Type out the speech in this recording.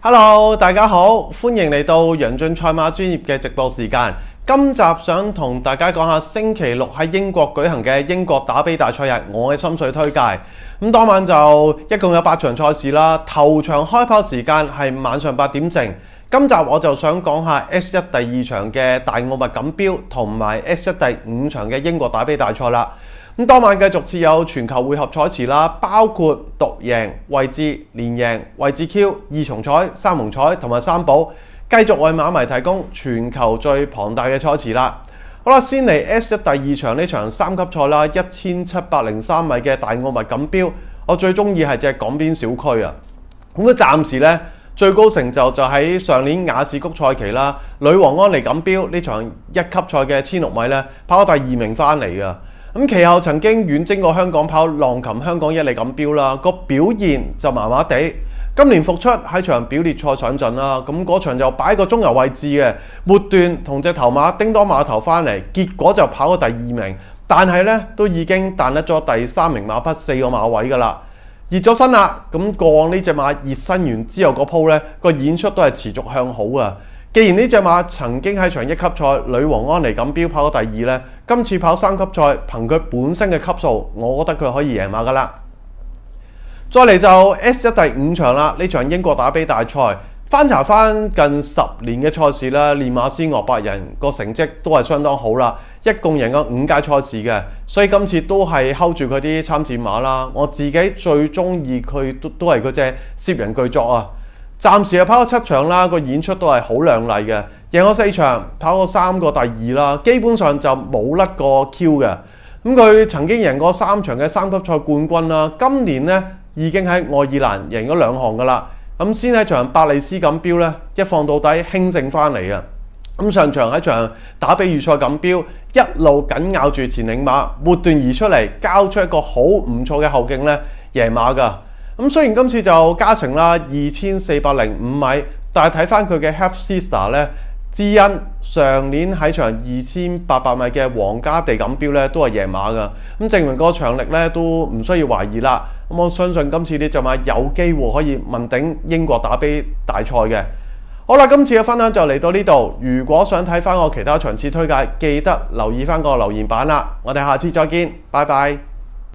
Hello，大家好，歡迎嚟到楊俊賽馬專業嘅直播時間。今集想同大家講下星期六喺英國舉行嘅英國打比大賽日，我嘅心水推介。咁當晚就一共有8場賽事啦，頭場開跑時間係晚上8點正。今集我就想講下 S1 第2場嘅大奧麥錦標同埋 S1 第5場嘅英國打比大賽啦。咁當晚繼續設有全球匯合賽事啦，包括獨贏、位置、連贏、位置 Q、二重彩、三重彩同埋三寶，繼續為馬迷提供全球最龐大嘅賽事啦。好啦，先嚟 S1 第2場呢場3級賽啦，1703米嘅大奧麥錦標，我最中意係隻港邊小區啊。咁暫時呢，最高成就就喺上年雅士谷賽期啦，女王安妮錦標呢場1級賽嘅1600米呢，跑到第2名翻嚟㗎。咁其後曾經遠征過香港跑浪琴香港1哩錦標啦，個表現就麻麻地。今年復出喺場表列賽上陣啦，咁嗰場就擺個中游位置嘅，末段同隻頭馬叮當馬頭翻嚟，結果就跑到第2名，但係呢都已經彈得咗第3名馬匹4個馬位㗎啦，熱咗身啦。咁過往呢隻馬熱身完之後嗰鋪呢個演出都係持續向好啊。既然呢隻馬曾經喺場1級賽女王安妮錦標跑到第2呢，今次跑3級賽，憑佢本身嘅級數，我覺得佢可以贏馬㗎啦。再嚟就 S1 第5場啦，呢場英國打比大賽，翻查翻近10年嘅賽事啦，練馬師岳伯仁個成績都係相當好啦，一共贏咗5屆賽事嘅，所以今次都係 hold 住佢啲參戰馬啦。我自己最中意佢都係嗰隻攝人巨作啊！暫時係跑咗7場啦，個演出都係好亮麗嘅，贏咗4場，跑過3個第2啦，基本上就冇甩過 Q 嘅。咁佢曾經贏過3場嘅3級賽冠軍啦，今年呢已經喺愛爾蘭贏咗2項㗎啦。咁先喺場伯利斯錦標呢，一放到底輕勝翻嚟嘅。咁上場喺場打比預賽錦標，一路緊咬住前領馬，末段移出嚟，交出一個好唔錯嘅後勁呢，贏馬㗎。咁雖然今次就加程啦2405米，但係睇翻佢嘅 Help Sister 咧，知恩上年喺場2800米嘅皇家地錦標咧都係贏馬㗎，咁證明個場力咧都唔需要懷疑啦。咁我相信今次呢隻馬有機會可以問鼎英國打比大賽嘅。好啦，今次嘅分享就嚟到呢度。如果想睇翻我其他場次推介，記得留意翻個留言板啦。我哋下次再見，拜拜。